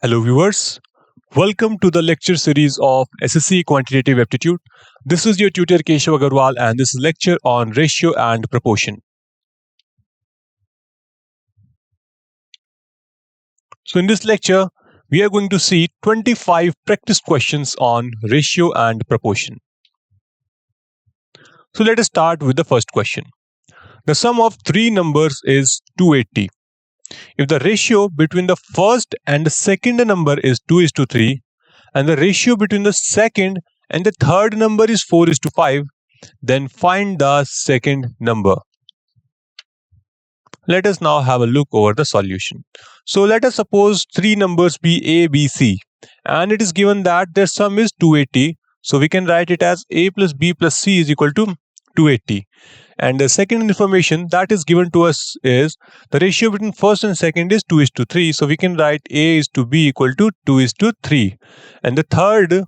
Hello, viewers. Welcome to the lecture series of SSC Quantitative Aptitude. This is your tutor Keshav Agarwal, and this is lecture on ratio and proportion. So, in this lecture, we are going to see 25 practice questions on ratio and proportion. So, let us start with the first question. The sum of three numbers is 280. If the ratio between the first and the second number is 2:3, and the ratio between the second and the third number is 4:5, then find the second number. Let us now have a look over the solution. So let us suppose three numbers be A, B, C, and it is given that their sum is 280. So we can write it as A plus B plus C is equal to 280. And the second information that is given to us is the ratio between first and second is 2:3. So we can write A is to B equal to 2:3. And the third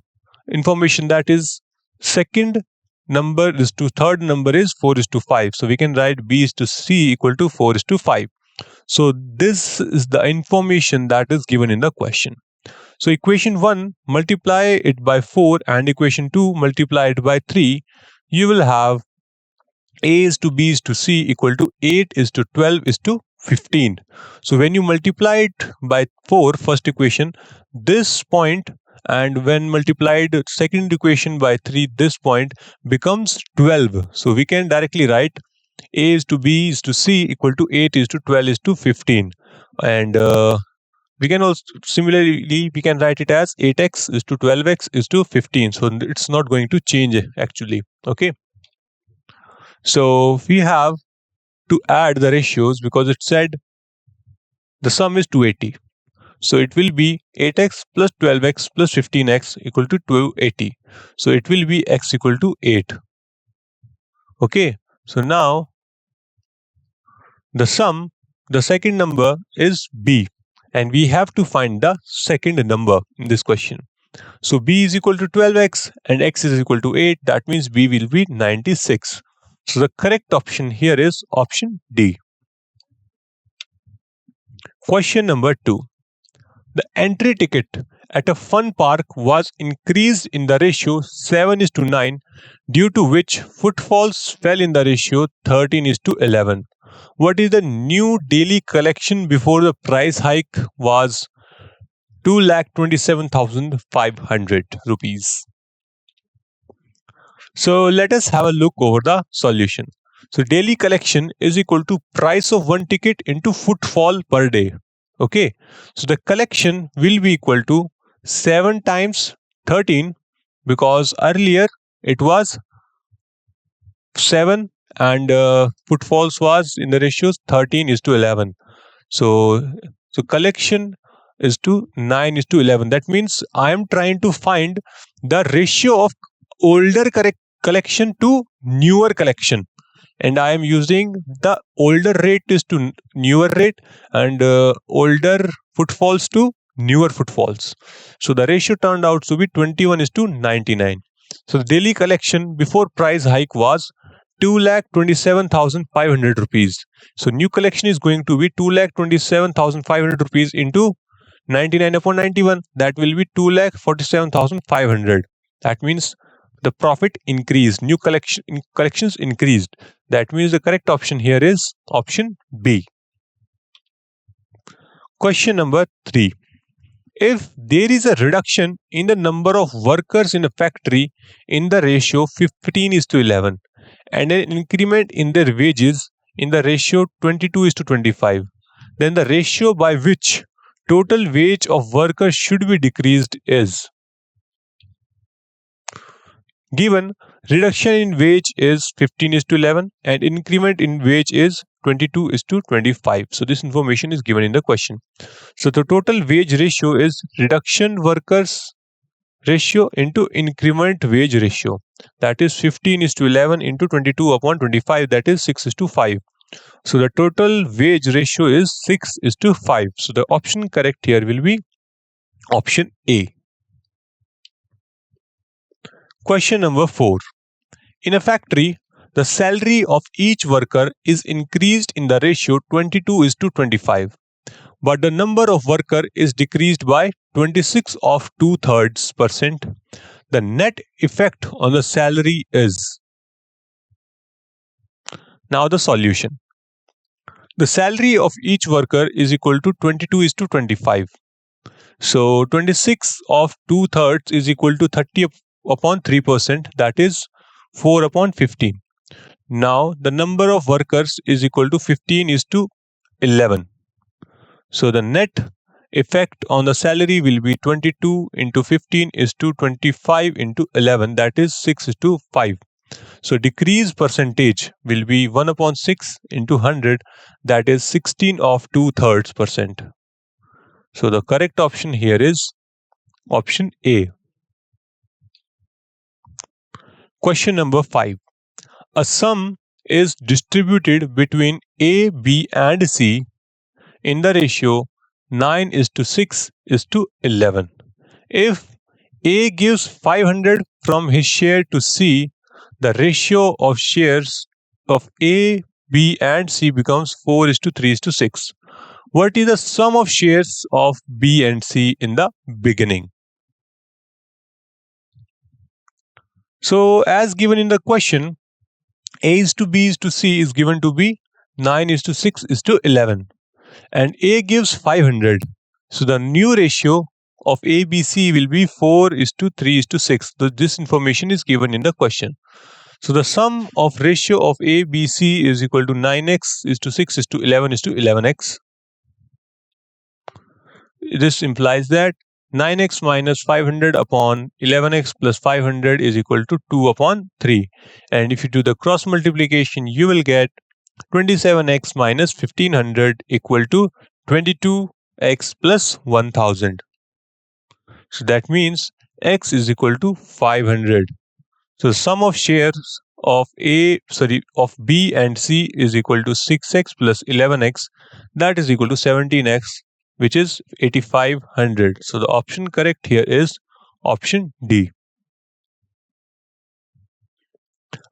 information, that is second number is to third number, is 4:5. So we can write B is to C equal to 4:5. So this is the information that is given in the question. So equation 1, multiply it by 4, and equation 2, multiply it by 3. You will have A is to B is to C equal to 8 is to 12 is to 15. So when you multiply it by 4, first equation, this point, and when multiplied second equation by 3, this point becomes 12. So we can directly write A is to B is to C equal to 8 is to 12 is to 15. And we can also similarly we can write it as 8x is to 12x is to 15. So it's not going to change actually. Okay. So we have to add the ratios because it said the sum is 280. So it will be 8x plus 12x plus 15x equal to 280. So it will be x equal to 8. Okay. So now the sum, the second number is B, and we have to find the second number in this question. So B is equal to 12x and x is equal to 8. That means B will be 96. So the correct option here is option D. Question number 2. The entry ticket at a fun park was increased in the ratio 7:9, due to which footfalls fell in the ratio 13:11. What is the new daily collection before the price hike was 2,27,500 rupees? So let us have a look over the solution. So daily collection is equal to price of one ticket into footfall per day. Okay. So the collection will be equal to 7 times 13, because earlier it was 7 and footfalls was in the ratios 13:11. So collection is to 9:11. That means I am trying to find the ratio of older collection to newer collection, and I am using the older rate is to newer rate, and older footfalls to newer footfalls. So the ratio turned out to be 21:99. So the daily collection before price hike was 2,27,500 rupees. So new collection is going to be 2,27,500 rupees into 99 upon 91. That will be 2,47,500. That means the profit increased, new collections increased. That means the correct option here is option B. Question number 3. If there is a reduction in the number of workers in a factory in the ratio 15:11 and an increment in their wages in the ratio 22:25, then the ratio by which total wage of workers should be decreased is given. Reduction in wage is 15:11 and increment in wage is 22:25. So this information is given in the question. So the total wage ratio is reduction workers ratio into increment wage ratio. That is 15:11 into 22 upon 25. That is 6:5. So the total wage ratio is 6:5. So the option correct here will be option A. Question number 4. In a factory, the salary of each worker is increased in the ratio 22:25. but the number of worker is decreased by 26 of 2/3%. The net effect on the salary is. Now the solution. The salary of each worker is equal to 22 is to 25. So 26 of 2/3 is equal to 30 upon 3%, that is 4 upon 15. Now the number of workers is equal to 15 is to 11. So the net effect on the salary will be 22 into 15 is to 25 into 11, that is 6 is to 5. So decrease percentage will be 1 upon 6 into 100, that is 16 of 2/3%. So the correct option here is option A. Question number 5. A sum is distributed between A, B and C in the ratio 9 is to 6 is to 11. If A gives 500 from his share to C, the ratio of shares of A, B and C becomes 4 is to 3 is to 6. What is the sum of shares of B and C in the beginning? So as given in the question, A is to B is to C is given to be 9 is to 6 is to 11. And A gives 500. So the new ratio of ABC will be 4 is to 3 is to 6. So this information is given in the question. So the sum of ratio of ABC is equal to 9x is to 6 is to 11 is to 11x. This implies that 9x minus 500 upon 11x plus 500 is equal to 2 upon 3. And if you do the cross multiplication, you will get 27x minus 1500 equal to 22x plus 1000. So that means x is equal to 500. So the sum of shares of B and C is equal to 6x plus 11x, that is equal to 17x, which is 8500. So the option correct here is option D.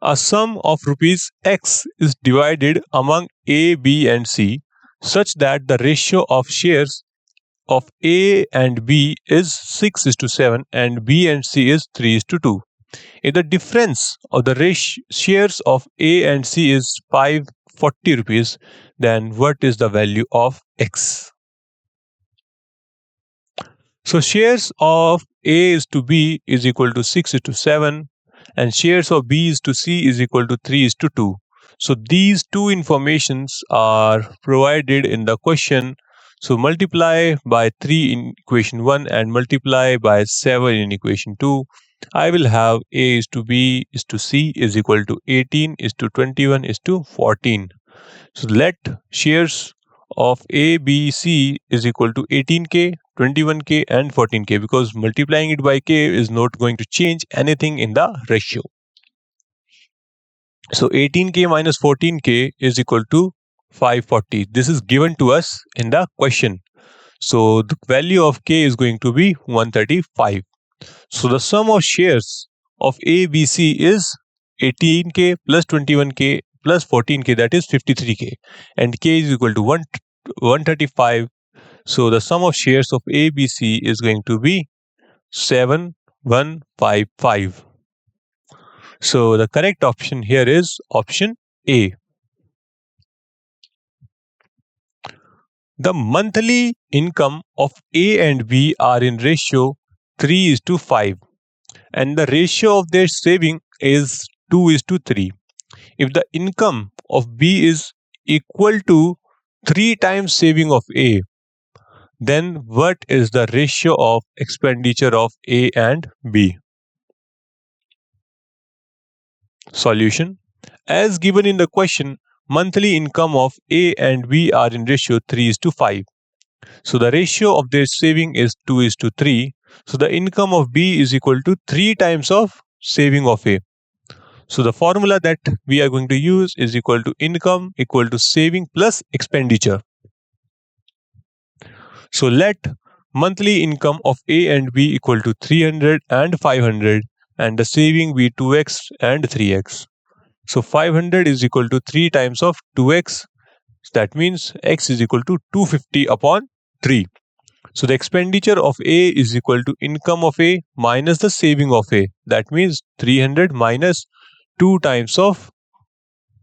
A sum of rupees X is divided among A, B and C such that the ratio of shares of A and B is 6 is to 7 and B and C is 3 is to 2. If the difference of the shares of A and C is 540 rupees, then what is the value of X? So shares of A is to B is equal to 6 is to 7 and shares of B is to C is equal to 3 is to 2. So these two informations are provided in the question. So multiply by 3 in equation 1 and multiply by 7 in equation 2. I will have A is to B is to C is equal to 18 is to 21 is to 14. So let shares of A, B, C is equal to 18k, 21k and 14k, because multiplying it by k is not going to change anything in the ratio. So 18k minus 14k is equal to 540. This is given to us in the question. So the value of k is going to be 135. So the sum of shares of A, B, C is 18k plus 21k plus 14k, that is 53k, and k is equal to 135. So the sum of shares of A, B, C is going to be 7155. So the correct option here is option A. The monthly income of A and B are in ratio 3 is to 5 and the ratio of their saving is 2 is to 3. If the income of B is equal to 3 times saving of A, then what is the ratio of expenditure of A and B? Solution. As given in the question, monthly income of A and B are in ratio 3 is to 5. So the ratio of their saving is 2 is to 3. So the income of B is equal to 3 times of saving of A. So the formula that we are going to use is equal to income equal to saving plus expenditure. So let monthly income of A and B equal to 300 and 500 and the saving be 2x and 3x. So 500 is equal to 3 times of 2x. That means x is equal to 250 upon 3. So the expenditure of A is equal to income of A minus the saving of A. That means 300 minus 2 times of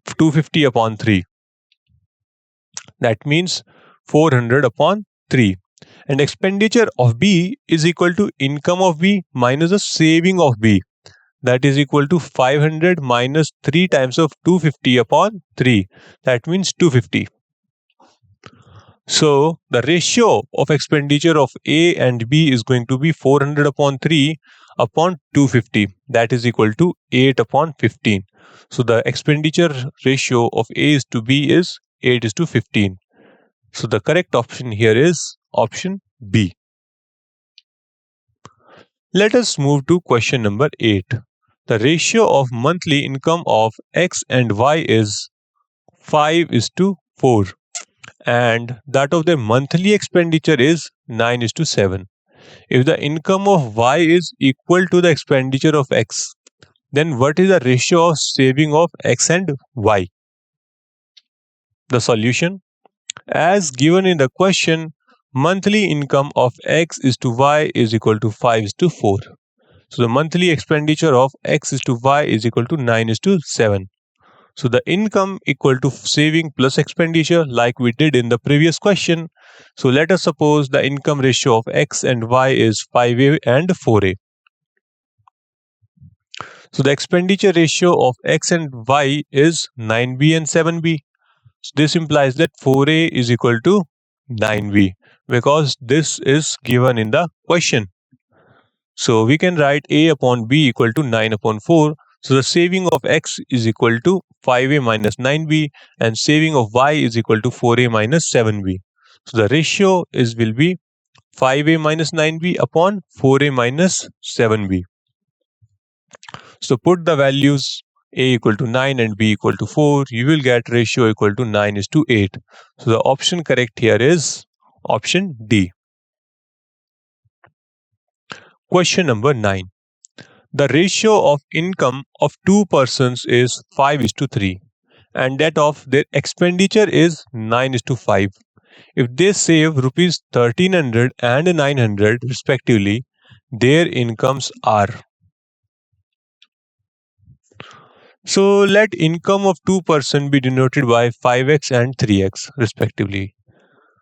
250 upon 3. That means 400 upon 3. And expenditure of B is equal to income of B minus the saving of B. That is equal to 500 minus 3 times of 250 upon 3. That means 250. So the ratio of expenditure of A and B is going to be 400 upon 3 upon 250. That is equal to 8 upon 15. So the expenditure ratio of A is to B is 8 is to 15. So the correct option here is option B. Let us move to question number 8. The ratio of monthly income of X and Y is 5 is to 4. And that of the monthly expenditure is 9 is to 7. If the income of Y is equal to the expenditure of X, then what is the ratio of saving of X and Y? The solution, as given in the question, monthly income of X is to Y is equal to 5 is to 4. So the monthly expenditure of X is to Y is equal to 9 is to 7. So the income equal to saving plus expenditure like we did in the previous question. So let us suppose the income ratio of X and Y is 5A and 4A. So the expenditure ratio of X and Y is 9B and 7B. So this implies that 4A is equal to 9B because this is given in the question. So we can write A upon B equal to 9 upon 4. So the saving of X is equal to 5A minus 9B and saving of Y is equal to 4A minus 7B. So the ratio will be 5A minus 9B upon 4A minus 7B. So put the values A equal to 9 and B equal to 4. You will get ratio equal to 9 is to 8. So the option correct here is option D. Question number 9. The ratio of income of two persons is 5 is to 3 and that of their expenditure is 9 is to 5. If they save rupees 1300 and 900 respectively, their incomes are. So let income of two persons be denoted by 5x and 3x respectively.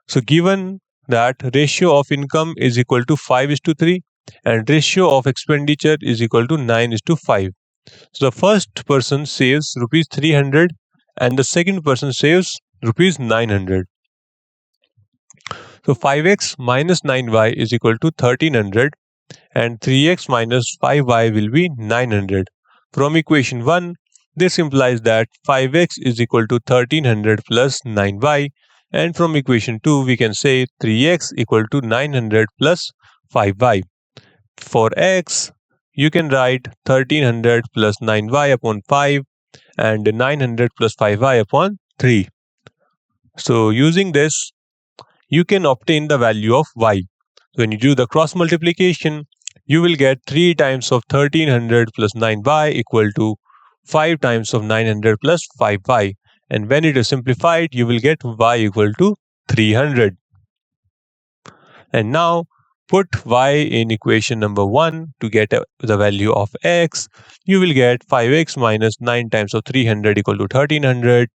So given that ratio of income is equal to 5 is to 3 and ratio of expenditure is equal to 9 is to 5. So the first person saves rupees 300 and the second person saves rupees 900. So 5x minus 9y is equal to 1300 and 3x minus 5y will be 900. From equation 1, this implies that 5x is equal to 1300 plus 9y, and from equation 2 we can say 3x equal to 900 plus 5y. For x, you can write 1300 plus 9y upon 5 and 900 plus 5y upon 3. So using this, you can obtain the value of y. When you do the cross multiplication, you will get 3 times of 1300 plus 9y equal to 5 times of 900 plus 5y. And when it is simplified, you will get y equal to 300. And now put y in equation number 1 to get the value of x. You will get 5x minus 9 times of 300 equal to 1300,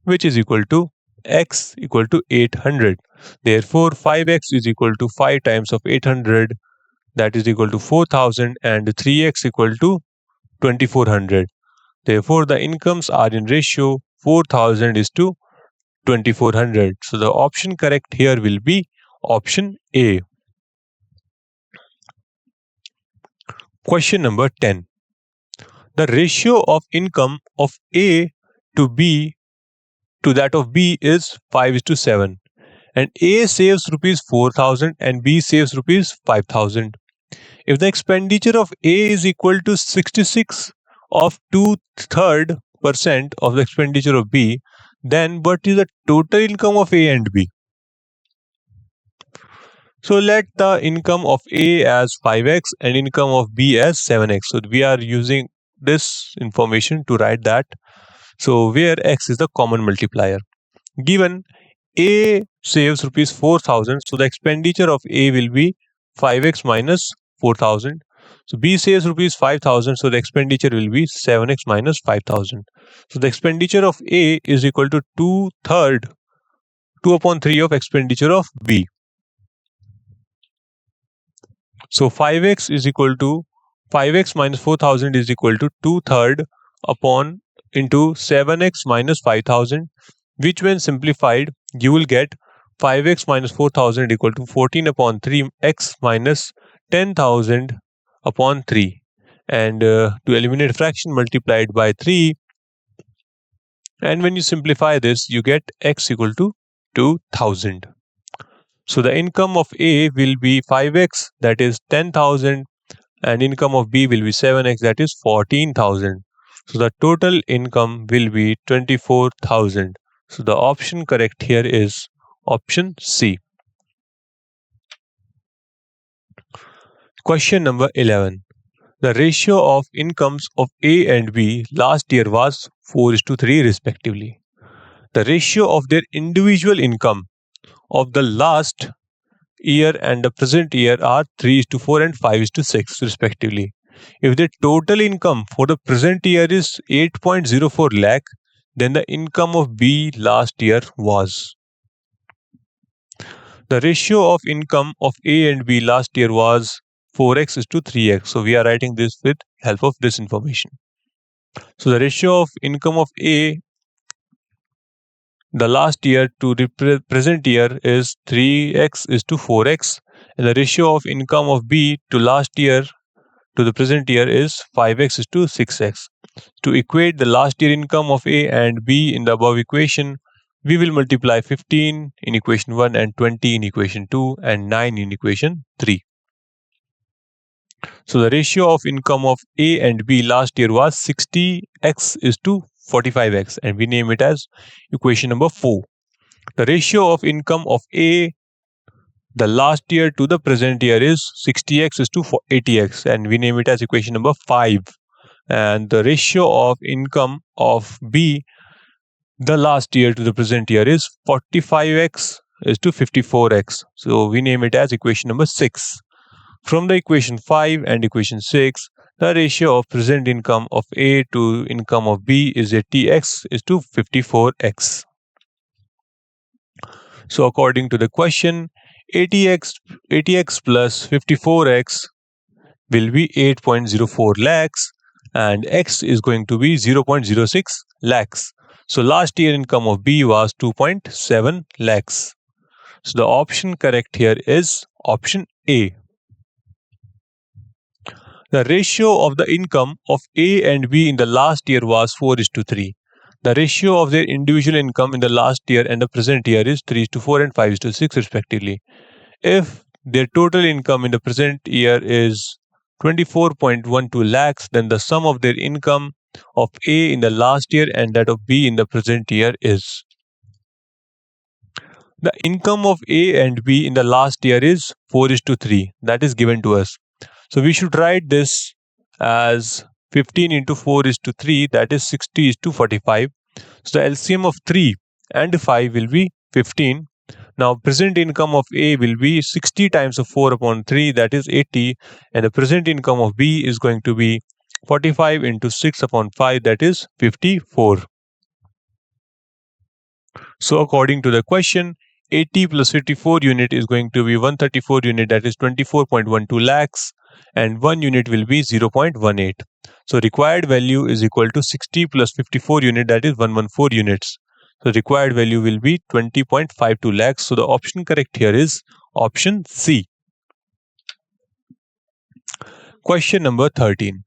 which is equal to x equal to 800. Therefore, 5x is equal to 5 times of 800, that is equal to 4000, and 3x equal to 2400. Therefore, the incomes are in ratio 4000 is to 2400. So the option correct here will be option A. Question number 10. The ratio of income of A to B to that of B is 5 is to 7. And A saves rupees 4000 and B saves rupees 5000. If the expenditure of A is equal to 66 of 2/3% of the expenditure of B, then what is the total income of A and B? So let the income of A as 5x and income of B as 7x. So we are using this information to write that. So where x is the common multiplier. Given A saves rupees 4,000, so the expenditure of A will be 5x minus 4,000. So B saves rupees 5,000, so the expenditure will be 7x minus 5,000. So the expenditure of A is equal to 2 upon 3 of expenditure of B. So 5x is equal to 5x minus 4,000 is equal to 2/3 upon into 7x minus 5,000, which when simplified you will get 5x minus 4,000 equal to 14 upon 3x minus 10,000 upon 3, and to eliminate fraction multiplied by 3, and when you simplify this you get x equal to 2,000. So the income of A will be 5x, that is 10,000, and income of B will be 7x, that is 14,000. So the total income will be 24,000. So the option correct here is option C. Question number 11. The ratio of incomes of A and B last year was 4:3 respectively. The ratio of their individual income of the last year and the present year are 3:4 and 5:6 respectively. If the total income for the present year is 8.04 lakh, then the income of B last year was. The ratio of income of A and B last year was 4x:3x. So we are writing this with help of this information. So the ratio of income of A the last year to the present year is 3x:4x, and the ratio of income of B to last year to the present year is 5x:6x. To equate the last year income of A and B in the above equation, we will multiply 15 in equation 1 and 20 in equation 2 and 9 in equation 3. So the ratio of income of A and B last year was 60x:45x, and we name it as equation number 4. The ratio of income of A the last year to the present year is 60x:80x, and we name it as equation number 5. And the ratio of income of B the last year to the present year is 45x:54x, so we name it as equation number 6. From the equation 5 and equation 6, the ratio of present income of A to income of B is 80x:54x. So according to the question, 80x plus 54x will be 8.04 lakhs, and x is going to be 0.06 lakhs. So last year income of B was 2.7 lakhs. So the option correct here is option A. The ratio of the income of A and B in the last year was 4:3. The ratio of their individual income in the last year and the present year is 3:4 and 5:6 respectively. If their total income in the present year is 24.12 lakhs, then the sum of their income of A in the last year and that of B in the present year is. The income of A and B in the last year is 4:3. That is given to us. So we should write this as 15 into 4:3, that is 60:45. So the LCM of 3 and 5 will be 15. Now present income of A will be 60 times of 4 upon 3, that is 80, and the present income of B is going to be 45 into 6 upon 5, that is 54. So according to the question, 80 plus 54 unit is going to be 134 unit, that is 24.12 lakhs, and 1 unit will be 0.18. So required value is equal to 60 plus 54 unit, that is 114 units. So required value will be 20.52 lakhs. So the option correct here is option C. Question number 13.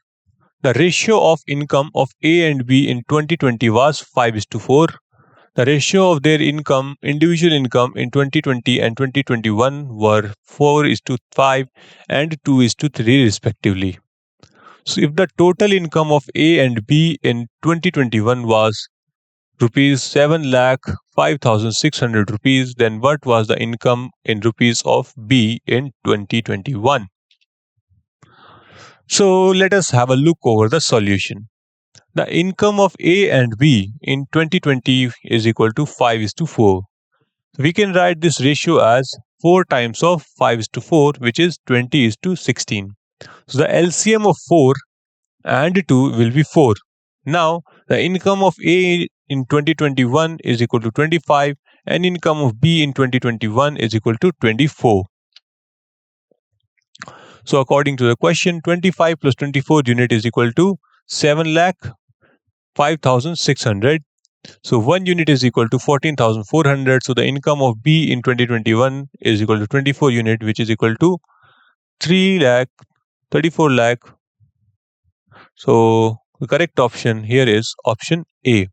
The ratio of income of A and B in 2020 was 5:4. The ratio of their individual income in 2020 and 2021 were 4:5 and 2:3 respectively. So if the total income of A and B in 2021 was rupees 7,05,600 rupees, then what was the income in rupees of B in 2021? So let us have a look over the solution. The income of A and B in 2020 is equal to 5:4. We can write this ratio as 4 times of 5:4, which is 20:16. So the LCM of 4 and 2 will be 4. Now, the income of A in 2021 is equal to 25 and income of B in 2021 is equal to 24. So according to the question, 25 plus 24 unit is equal to 7,05,600. So 1 unit is equal to 14,400. So the income of B in 2021 is equal to 24 unit, which is equal to 3 lakh, 34 lakh. So the correct option here is option A.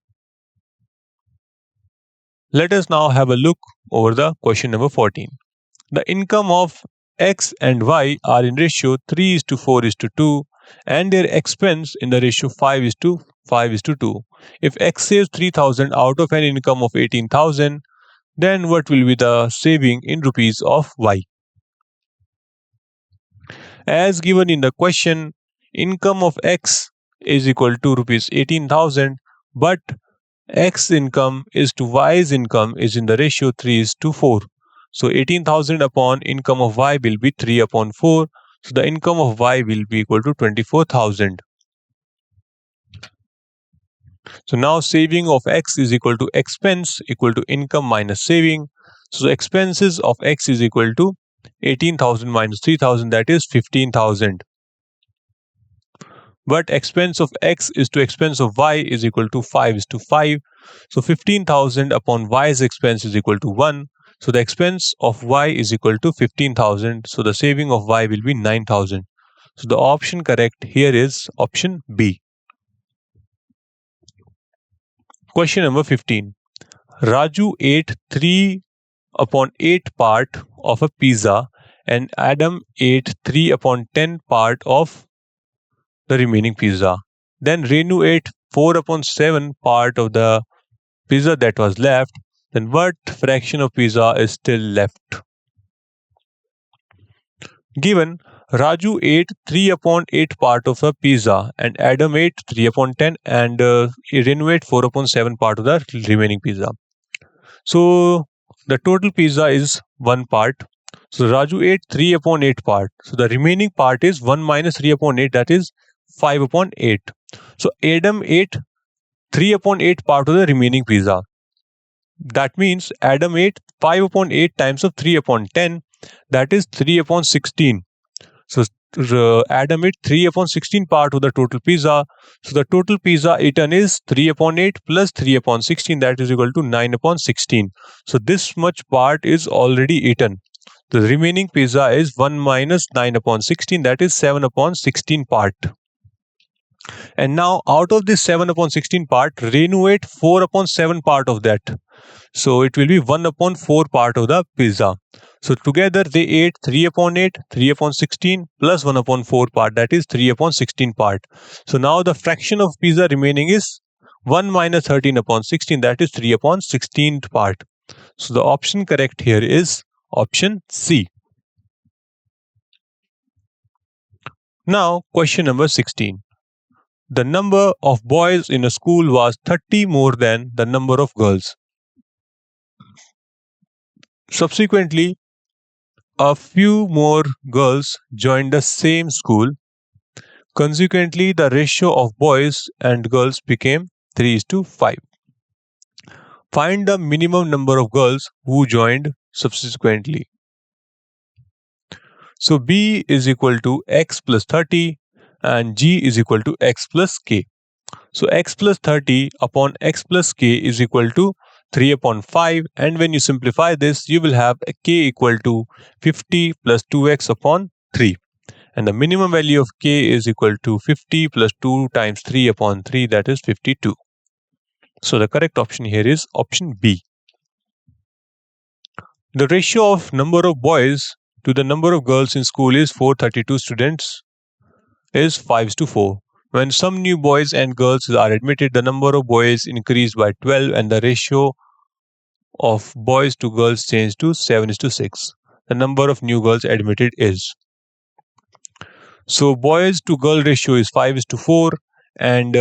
Let us now have a look over the question number 14. The income of X and Y are in ratio 3:4:2 and their expense in the ratio 5:5:2. If X saves 3,000 out of an income of 18,000, then what will be the saving in rupees of Y? As given in the question, income of X is equal to rupees 18,000, but X income is to Y's income is in the ratio 3:4. So 18,000 upon income of Y will be 3 upon 4. So the income of Y will be equal to 24,000. So now saving of X is equal to expense equal to income minus saving. So the expenses of X is equal to 18,000 minus 3,000, that is 15,000. But expense of X is to expense of Y is equal to 5:5. So 15,000 upon Y's expense is equal to 1. So the expense of Y is equal to 15,000. So the saving of Y will be 9,000. So the option correct here is option B. Question number 15. Raju ate 3 upon 8 part of a pizza and Adam ate 3 upon 10 part of the remaining pizza. Then Renu ate 4 upon 7 part of the pizza that was left. Then what fraction of pizza is still left? Given Raju ate 3 upon 8 part of a pizza and Adam ate 3 upon 10 and Renu ate 4 upon 7 part of the remaining pizza. So the total pizza is 1 part. So Raju ate 3 upon 8 part. So the remaining part is 1 minus 3 upon 8, that is 5 upon 8. So Adam ate 3 upon 8 part of the remaining pizza. That means Adam ate 5 upon 8 times of 3 upon 10, that is 3 upon 16. So Adam ate 3 upon 16 part of the total pizza. So the total pizza eaten is 3 upon 8 plus 3 upon 16, that is equal to 9 upon 16. So this much part is already eaten. The remaining pizza is 1 minus 9 upon 16, that is 7 upon 16 part. And now out of this 7 upon 16 part, Renu ate 4 upon 7 part of that. So it will be 1 upon 4 part of the pizza. So together they ate 3 upon 8, 3 upon 16 plus 1 upon 4 part, that is 3 upon 16 part. So now the fraction of pizza remaining is 1 minus 13 upon 16, that is 3 upon 16 part. So the option correct here is option C. Now question number 16. The number of boys in a school was 30 more than the number of girls. Subsequently, a few more girls joined the same school. Consequently, the ratio of boys and girls became 3:5. Find the minimum number of girls who joined subsequently. So B is equal to X plus 30 and G is equal to X plus K. So X plus 30 upon X plus K is equal to 3 upon 5, and when you simplify this, you will have K equal to 50 plus 2x upon 3. And the minimum value of K is equal to 50 plus 2 times 3 upon 3, that is 52. So the correct option here is option B. The ratio of number of boys to the number of girls in school is 432 students is 5:4. When some new boys and girls are admitted, the number of boys increased by 12 and the ratio of boys to girls changed to 7:6. The number of new girls admitted is. So boys to girl ratio is 5:4 and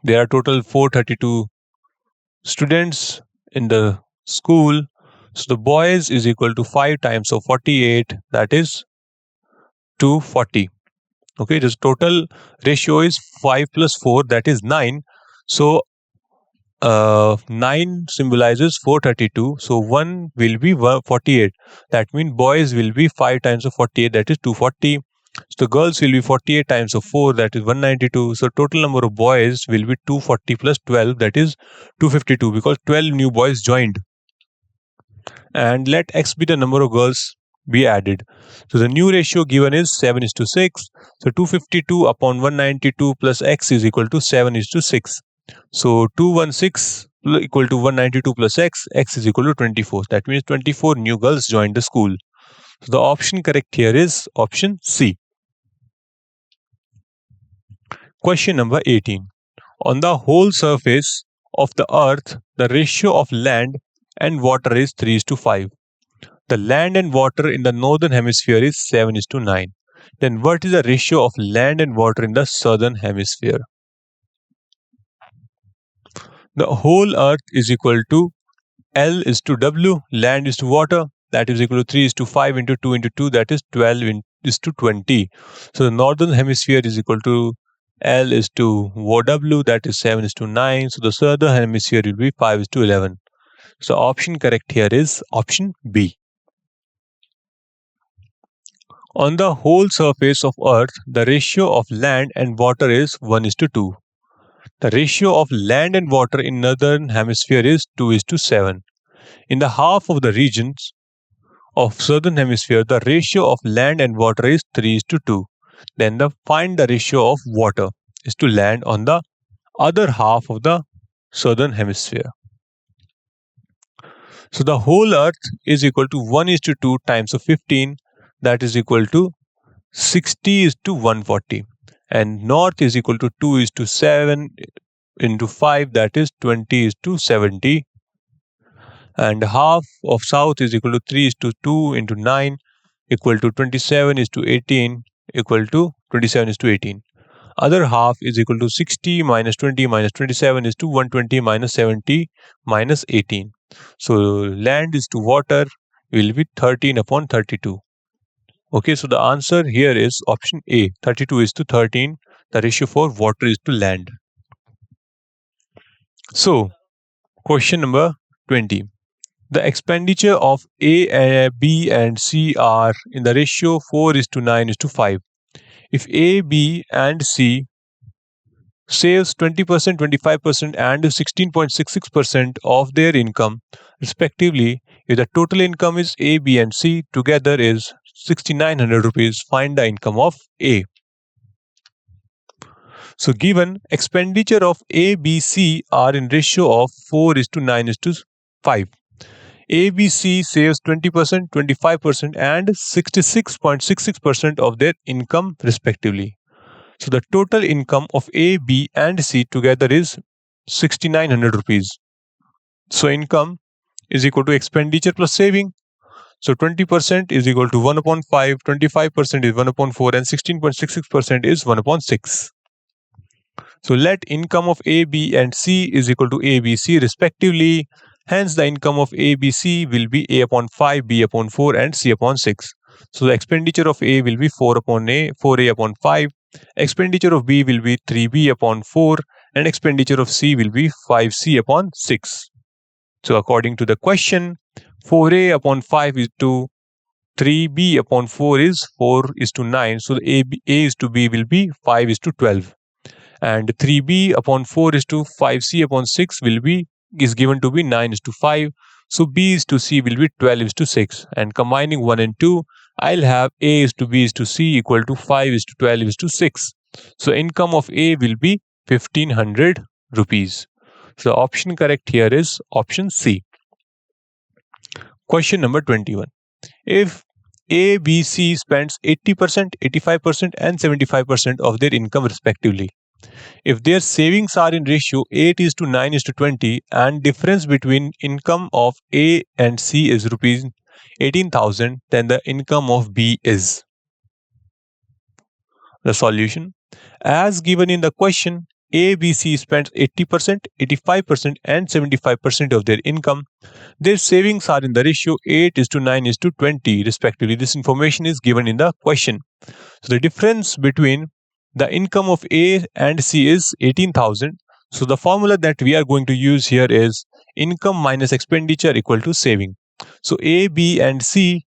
there are total 432 students in the school. So the boys is equal to 5 times of 48, that is 240. Okay, this total ratio is 5 plus 4, that is 9. So 9 symbolizes 432. So 1 will be 48. That means boys will be 5 times of 48, that is 240. So girls will be 48 times of 4, that is 192. So total number of boys will be 240 plus 12, that is 252, because 12 new boys joined. And let x be the number of girls be added. So the new ratio given is 7 is to 6. So 252 upon 192 plus x is equal to 7 is to 6. So 216 equal to 192 plus x is equal to 24. That means 24 new girls joined the school. So the option correct here is option C. Question number 18. On the whole surface of the earth, the ratio of land and water is 3 is to 5. The land and water in the northern hemisphere is 7 is to 9. Then what is the ratio of land and water in the southern hemisphere? The whole earth is equal to L is to W, land is to water, that is equal to 3 is to 5 into 2 into 2, that is 12 is to 20. So the northern hemisphere is equal to L is to W, that is 7 is to 9. So the southern hemisphere will be 5 is to 11. So option correct here is option B. On the whole surface of earth, the ratio of land and water is 1 is to 2. The ratio of land and water in northern hemisphere is 2 is to 7. In the half of the regions of southern hemisphere, the ratio of land and water is 3 is to 2. Then find the ratio of water is to land on the other half of the southern hemisphere. So the whole earth is equal to 1 is to 2 times of 15, that is equal to 60 is to 140. And north is equal to 2 is to 7 into 5, that is 20 is to 70. And half of south is equal to 3 is to 2 into 9 equal to 27 is to 18 equal to 27 is to 18. Other half is equal to 60 minus 20 minus 27 is to 120 minus 70 minus 18. So land is to water will be 13 upon 32. Okay, so the answer here is option A, 32 is to 13. The ratio for water is to land. So question number 20. The expenditure of A, B and C are in the ratio 4 is to 9 is to 5. If A, B and C saves 20%, 25% and 16.66% of their income respectively, if the total income is A, B and C together is 6,900 rupees, find the income of A. So given expenditure of A, B, C are in ratio of 4 is to 9 is to 5. ABC saves 20%, 25% and 66.66% of their income respectively. So the total income of A, B and C together is 6,900 rupees. So income is equal to expenditure plus saving. So 20% is equal to 1 upon 5, 25% is 1 upon 4 and 16.66% is 1 upon 6. So let income of A, B and C is equal to A, B, C respectively. Hence the income of A, B, C will be A upon 5, B upon 4 and C upon 6. So the expenditure of A will be 4 upon A, 4A upon 5. Expenditure of B will be 3B upon 4 and expenditure of C will be 5C upon 6. So according to the question, 4A upon 5 is to 3B upon 4 is 4 is to 9. So the A is to B will be 5 is to 12. And 3B upon 4 is to 5C upon 6 will be is given to be 9 is to 5. So B is to C will be 12 is to 6. And combining 1 and 2, I'll have A is to B is to C equal to 5 is to 12 is to 6. So income of A will be 1,500 rupees. So option correct here is option C. Question number 21. If A, B, C spends 80%, 85% and 75% of their income respectively, if their savings are in ratio 8 is to 9 is to 20 and difference between income of A and C is rupees 18,000, then the income of B is. The solution. As given in the question, A, B, C spends 80%, 85% and 75% of their income. Their savings are in the ratio 8:9:20 respectively. This information is given in the question. So the difference between the income of A and C is 18,000. So the formula that we are going to use here is income minus expenditure equal to saving. So A, B and C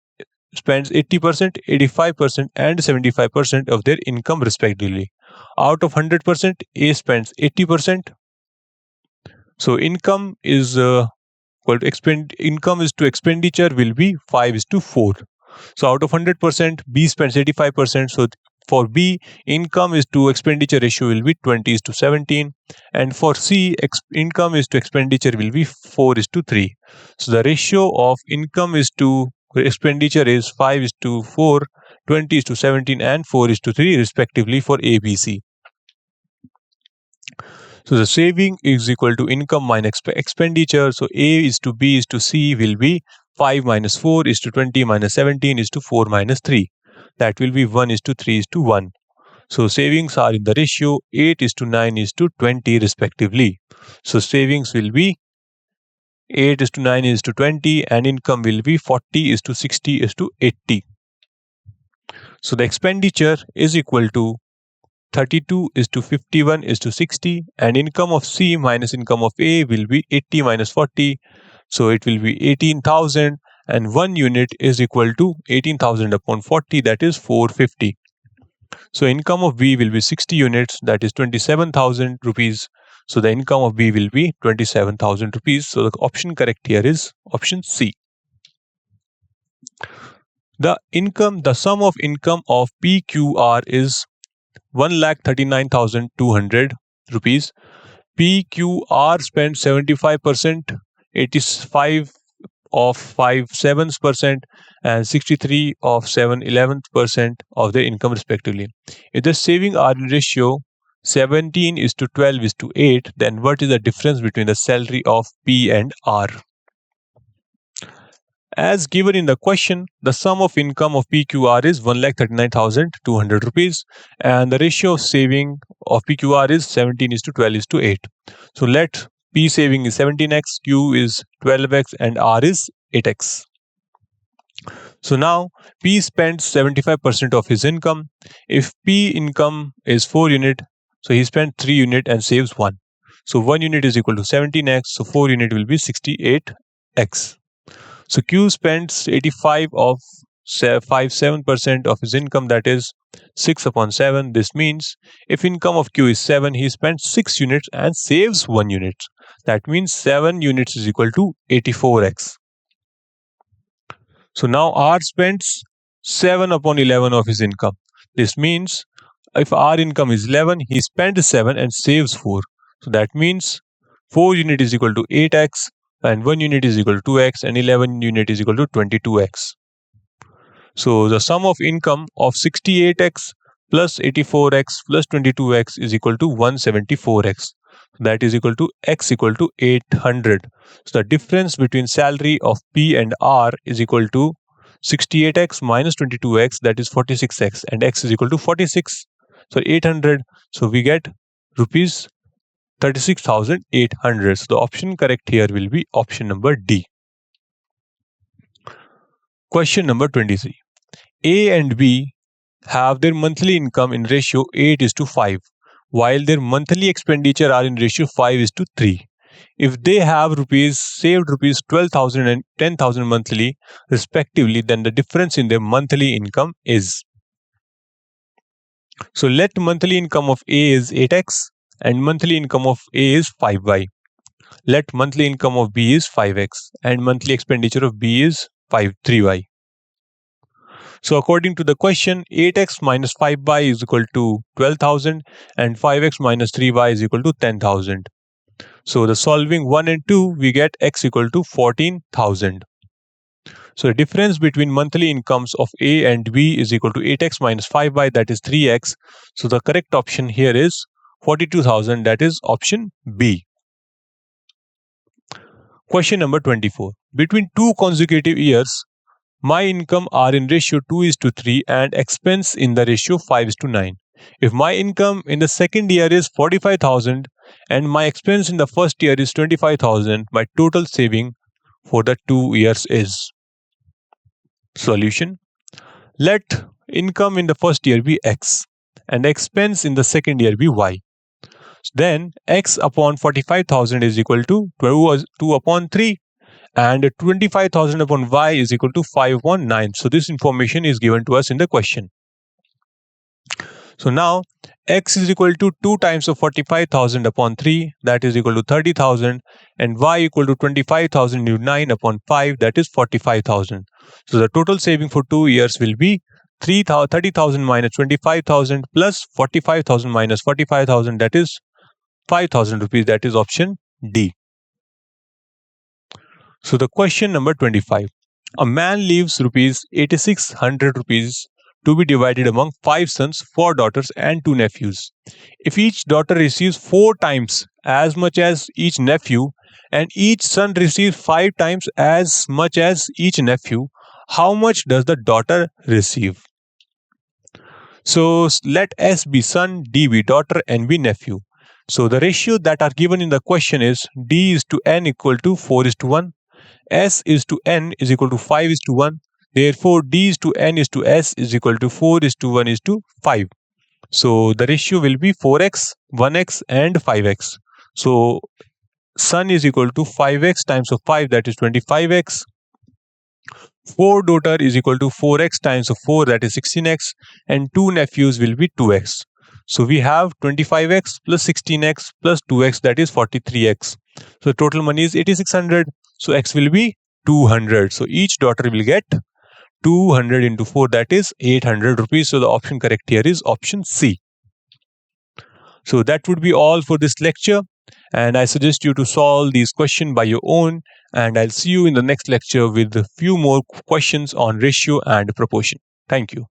spends 80%, 85% and 75% of their income respectively. Out of 100%, A spends 80%. So income is income is to expenditure will be 5:4. So out of 100%, B spends 85%. So for B, income is to expenditure ratio will be 20:17, and for C, income is to expenditure will be 4:3. So the ratio of income is to expenditure is 5:4, 20:17, and 4:3 respectively for ABC. So the saving is equal to income minus expenditure. So A is to B is to C will be 5 minus 4 is to 20 minus 17 is to 4 minus 3. That will be 1:3:1. So savings are in the ratio 8:9:20 respectively. So savings will be 8:9:20 and income will be 40:60:80. So the expenditure is equal to 32:51:60, and income of C minus income of A will be 80 minus 40. So it will be 18,000, and 1 unit is equal to 18,000 upon 40, that is 450. So income of B will be 60 units, that is 27,000 rupees. So the income of B will be 27,000 rupees. So the option correct here is option C. The sum of income of PQR is 1,39,200 rupees. PQR spent 75%, 85 of 5/7% and 63 of 7/11% of their income respectively. If the saving are in ratio 17:12:8, then what is the difference between the salary of P and R? As given in the question, the sum of income of PQR is 1,39,200 rupees, and the ratio of saving of PQR is 17:12:8. So let P saving is 17x, Q is 12x, and R is 8x. So now P spends 75% of his income. If P income is 4 unit, so he spent 3 unit and saves 1. So 1 unit is equal to 17x, so 4 unit will be 68x. So Q spends 85 of 5/7% of his income, that is 6/7. This means if income of Q is 7, he spends 6 units and saves 1 unit. That means 7 units is equal to 84x. So now R spends 7/11 of his income. This means if R income is 11, he spends 7 and saves 4. So that means 4 unit is equal to 8x, and 1 unit is equal to 2x, and 11 unit is equal to 22x. So the sum of income of 68x plus 84x plus 22x is equal to 174x. That is equal to x equal to 800. So the difference between salary of P and R is equal to 68x minus 22x, that is 46x, and x is equal to 46. So 800. So we get rupees 36,800. So the option correct here will be option number D. Question number 23. A and B have their monthly income in ratio 8:5, while their monthly expenditure are in ratio 5:3. If they have saved rupees 12,000 and 10,000 monthly respectively, then the difference in their monthly income is. So let monthly income of A is 8x and monthly income of A is 5y. Let monthly income of B is 5x and monthly expenditure of B is 3y. So according to the question, 8x minus 5y is equal to 12,000 and 5x minus 3y is equal to 10,000. So the solving 1 and 2, we get x equal to 14,000. So the difference between monthly incomes of A and B is equal to 8x minus 5y, that is 3x. So the correct option here is 42,000, that is option B. Question number 24. Between 2 consecutive years, my income are in ratio 2:3 and expense in the ratio 5:9. If my income in the second year is 45,000 and my expense in the first year is 25,000, my total saving for the 2 years is. Solution. Let income in the first year be X and expense in the second year be Y. Then X upon 45,000 is equal to 2 upon 3 and 25,000 upon Y is equal to 5 upon 9. So this information is given to us in the question. So now X is equal to 2 times of 45,000 upon 3, that is equal to 30,000, and Y equal to 25,000 into 9 upon 5, that is 45,000. So the total saving for 2 years will be 30,000 minus 25,000 plus 45,000 minus 45,000, that is 5,000 rupees, that is option D. So the question number 25. A man leaves rupees 8,600 rupees to be divided among 5 sons, 4 daughters and 2 nephews. If each daughter receives 4 times as much as each nephew and each son receives 5 times as much as each nephew, how much does the daughter receive? So let S be son, D be daughter and be nephew. So the ratio that are given in the question is D is to N equal to 4:1. S is to N is equal to 5:1. Therefore, D is to N is to S is equal to 4:1 is to 5. So the ratio will be 4x, 1x and 5x. So son is equal to 5x times of 5, that is 25x. 4 daughter is equal to 4x times of 4, that is 16x. And 2 nephews will be 2x. So we have 25x plus 16x plus 2x, that is 43x. So total money is 8,600. So x will be 200. So each daughter will get 200 into 4, that is 800 rupees. So the option correct here is option C. So that would be all for this lecture. And I suggest you to solve these questions by your own. And I'll see you in the next lecture with a few more questions on ratio and proportion. Thank you.